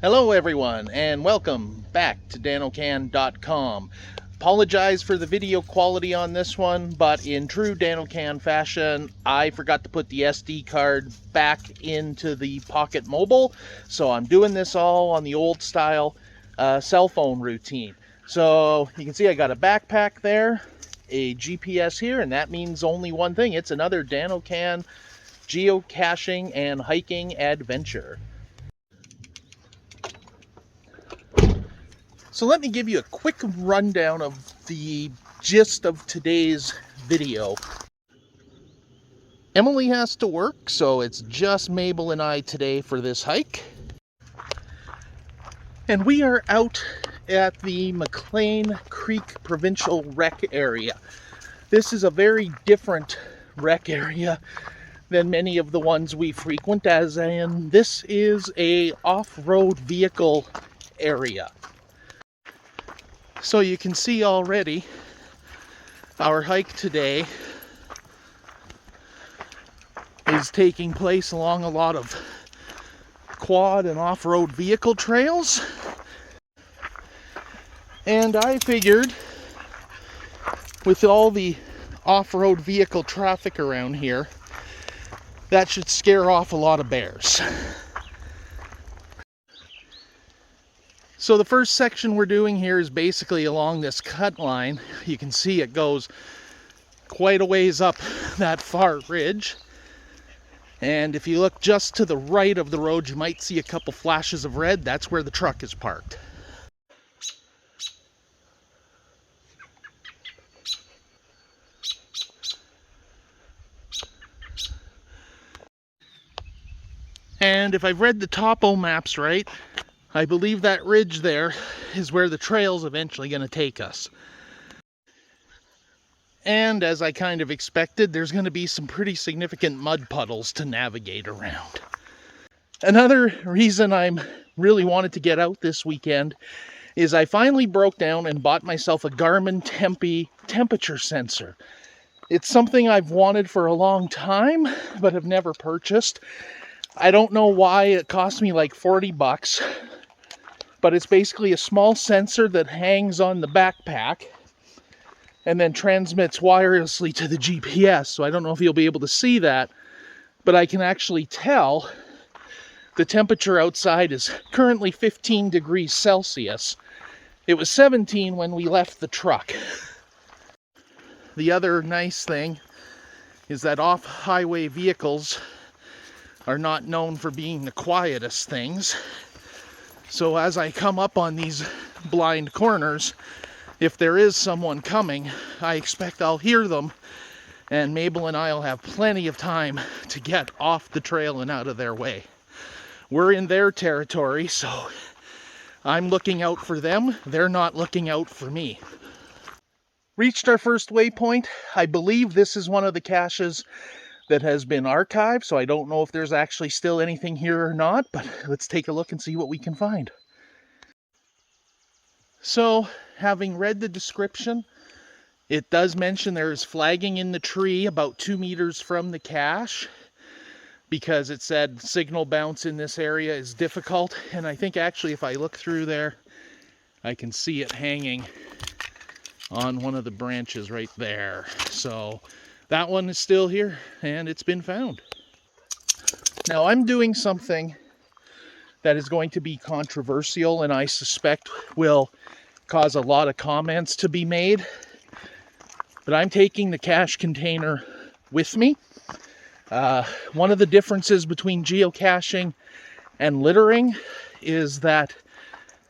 Hello everyone, and welcome back to DanoCan.com. Apologize for the video quality on this one, but in true DanoCan fashion, I forgot to put the SD card back into the Pocket Mobile, so I'm doing this all on the old style cell phone routine. So you can see I got a backpack there, a GPS here, and that means only one thing. It's another DanoCan geocaching and hiking adventure. So let me give you a quick rundown of the gist of today's video. Emily has to work, so it's just Mabel and I today for this hike. And we are out at the McLean Creek Provincial Rec area. This is a very different rec area than many of the ones we frequent, as in this is a off-road vehicle area. So you can see already our hike today is taking place along a lot of quad and off-road vehicle trails. And I figured with all the off-road vehicle traffic around here, that should scare off a lot of bears. So the first section we're doing here is basically along this cut line. You can see it goes quite a ways up that far ridge. And if you look just to the right of the road, you might see a couple flashes of red. That's where the truck is parked. And if I've read the topo maps right, I believe that ridge there is where the trail's eventually going to take us. And as I kind of expected, there's going to be some pretty significant mud puddles to navigate around. Another reason I'm really wanted to get out this weekend is I finally broke down and bought myself a Garmin Tempe temperature sensor. It's something I've wanted for a long time, but have never purchased. I don't know why it cost me like 40 bucks. But it's basically a small sensor that hangs on the backpack and then transmits wirelessly to the GPS. So I don't know if you'll be able to see that, but I can actually tell the temperature outside is currently 15 degrees Celsius. It was 17 when we left the truck. The other nice thing is that off-highway vehicles are not known for being the quietest things. So as I come up on these blind corners, if there is someone coming, I expect I'll hear them, and Mabel and I will have plenty of time to get off the trail and out of their way. We're in their territory, so I'm looking out for them. They're not looking out for me. Reached our first waypoint. I believe this is one of the caches that has been archived, so I don't know if there's actually still anything here or not, but let's take a look and see what we can find. So, having read the description, it does mention there is flagging in the tree about 2 meters from the cache, because it said signal bounce in this area is difficult, and I think actually if I look through there, I can see it hanging on one of the branches right there. So that one is still here, and it's been found. Now I'm doing something that is going to be controversial, and I suspect will cause a lot of comments to be made. But I'm taking the cache container with me. One of the differences between geocaching and littering is that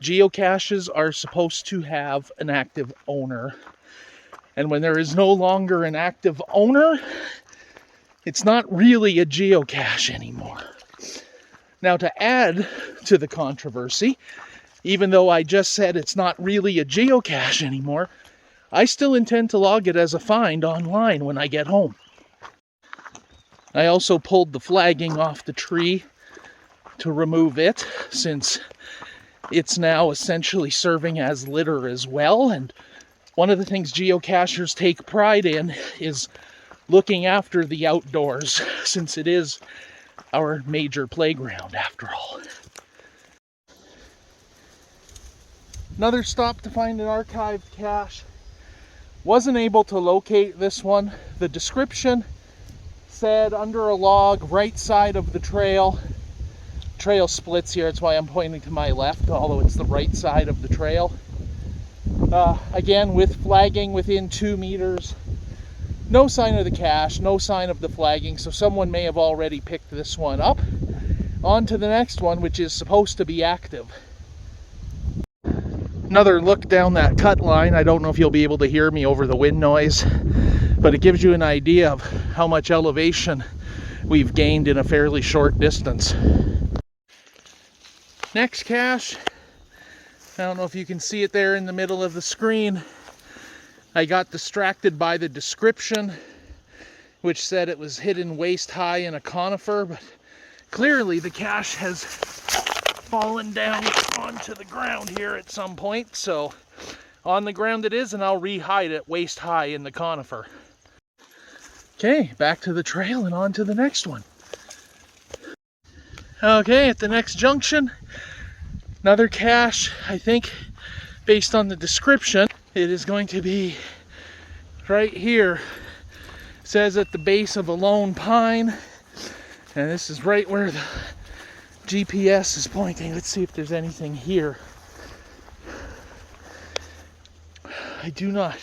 geocaches are supposed to have an active owner. And when there is no longer an active owner, it's not really a geocache anymore. Now, to add to the controversy, even though I just said it's not really a geocache anymore, I still intend to log it as a find online when I get home. I also pulled the flagging off the tree to remove it, since it's now essentially serving as litter as well. And one of the things geocachers take pride in is looking after the outdoors, since it is our major playground after all. Another stop to find an archived cache. Wasn't able to locate this one. The description said under a log, right side of the trail. Trail splits here, that's why I'm pointing to my left, although it's the right side of the trail. Again, with flagging within 2 meters. No sign of the cache, no sign of the flagging, so someone may have already picked this one up. On to the next one, which is supposed to be active. Another look down that cut line. I don't know if you'll be able to hear me over the wind noise, but it gives you an idea of how much elevation we've gained in a fairly short distance. Next cache, I don't know if you can see it there in the middle of the screen. I got distracted by the description, which said it was hidden waist high in a conifer, but clearly the cache has fallen down onto the ground here at some point. So on the ground it is, and I'll re-hide it waist high in the conifer. Okay, back to the trail and on to the next one. Okay, at the next junction, another cache. I think based on the description, it is going to be right here. It says at the base of a lone pine, and this is right where the GPS is pointing. Let's see if there's anything here. I do not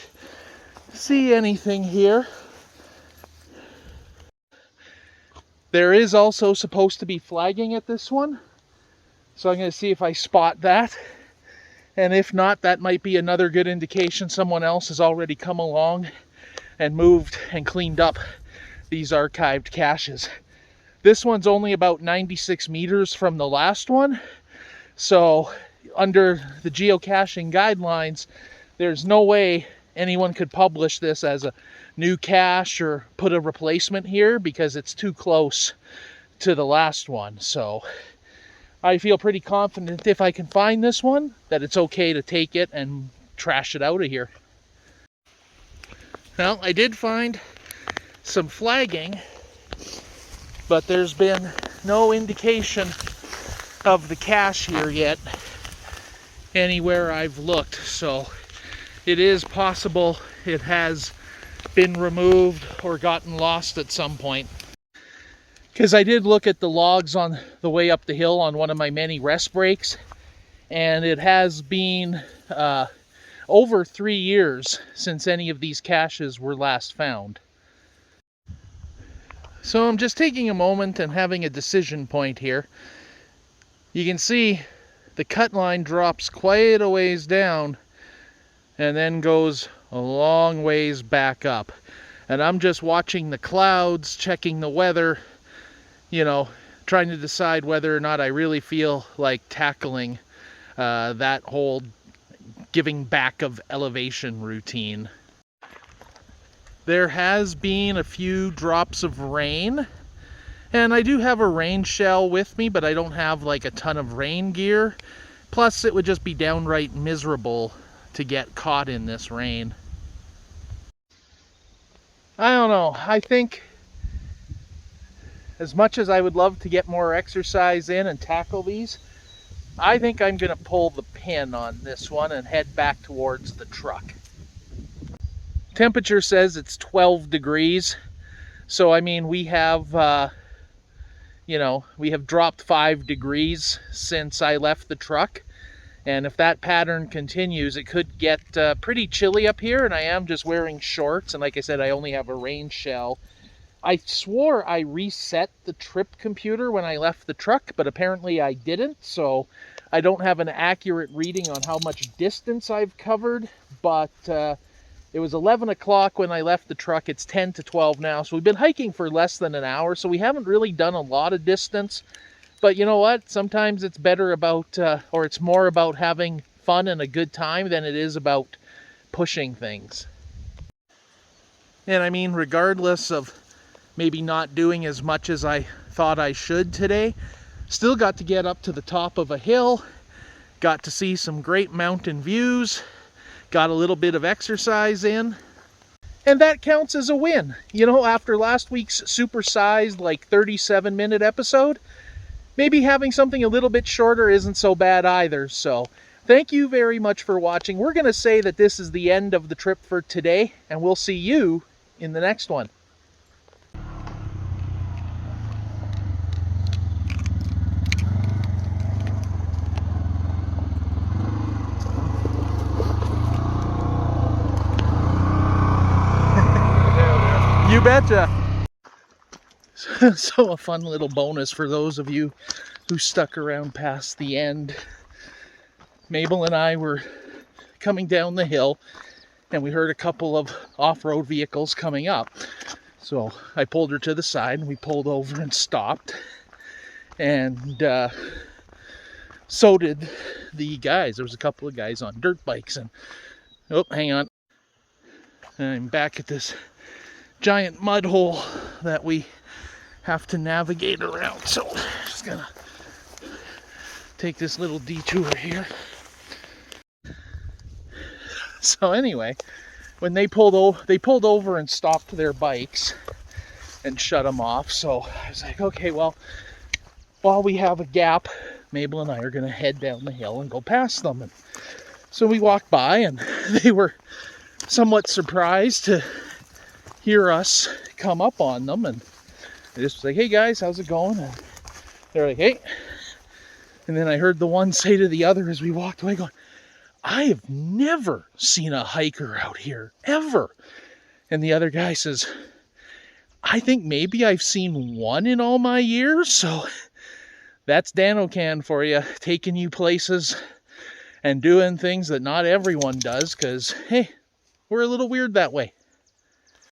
see anything here. There is also supposed to be flagging at this one, so I'm going to see if I spot that. And if not, that might be another good indication someone else has already come along and moved and cleaned up these archived caches. This one's only about 96 meters from the last one, so under the geocaching guidelines, there's no way anyone could publish this as a new cache or put a replacement here because it's too close to the last one. So I feel pretty confident if I can find this one that it's okay to take it and trash it out of here. Well, I did find some flagging, but there's been no indication of the cache here yet anywhere I've looked, so it is possible it has been removed or gotten lost at some point. Because I did look at the logs on the way up the hill on one of my many rest breaks, and it has been over 3 years since any of these caches were last found. So I'm just taking a moment and having a decision point here. You can see the cut line drops quite a ways down and then goes a long ways back up. And I'm just watching the clouds, checking the weather, you know, trying to decide whether or not I really feel like tackling that whole giving back of elevation routine. There has been a few drops of rain, and I do have a rain shell with me, but I don't have like a ton of rain gear. Plus it would just be downright miserable to get caught in this rain. I don't know, I think as much as I would love to get more exercise in and tackle these, I think I'm going to pull the pin on this one and head back towards the truck. Temperature says it's 12 degrees, so I mean we have, you know, we have dropped 5 degrees since I left the truck. And if that pattern continues, it could get pretty chilly up here, and I am just wearing shorts, and like I said, I only have a rain shell. I swore I reset the trip computer when I left the truck, but apparently I didn't, so I don't have an accurate reading on how much distance I've covered, but it was 11 o'clock when I left the truck. It's 10 to 12 now, so we've been hiking for less than an hour, so we haven't really done a lot of distance. But you know what? Sometimes it's better about, or it's more about having fun and a good time than it is about pushing things. And I mean, regardless of maybe not doing as much as I thought I should today, still got to get up to the top of a hill, got to see some great mountain views, got a little bit of exercise in, and that counts as a win. You know, after last week's supersized, like 37-minute episode, maybe having something a little bit shorter isn't so bad either. So thank you very much for watching. We're going to say that this is the end of the trip for today, and we'll see you in the next one. You betcha. So a fun little bonus for those of you who stuck around past the end. Mabel and I were coming down the hill and we heard a couple of off-road vehicles coming up. So I pulled her to the side and we pulled over and stopped. And so did the guys. There was a couple of guys on dirt bikes and, oh, hang on. I'm back at this giant mud hole that we have to navigate around. So just gonna take this little detour here. So anyway, when they pulled over and stopped their bikes and shut them off. So I was like, okay, well, while we have a gap, Mabel and I are gonna head down the hill and go past them. And so we walked by and they were somewhat surprised to hear us come up on them, and I just was like, hey guys, how's it going? And they're like, hey. And then I heard the one say to the other as we walked away, going, I have never seen a hiker out here, ever. And the other guy says, I think maybe I've seen one in all my years. So that's DroneOCan for you, taking you places and doing things that not everyone does, because hey, we're a little weird that way.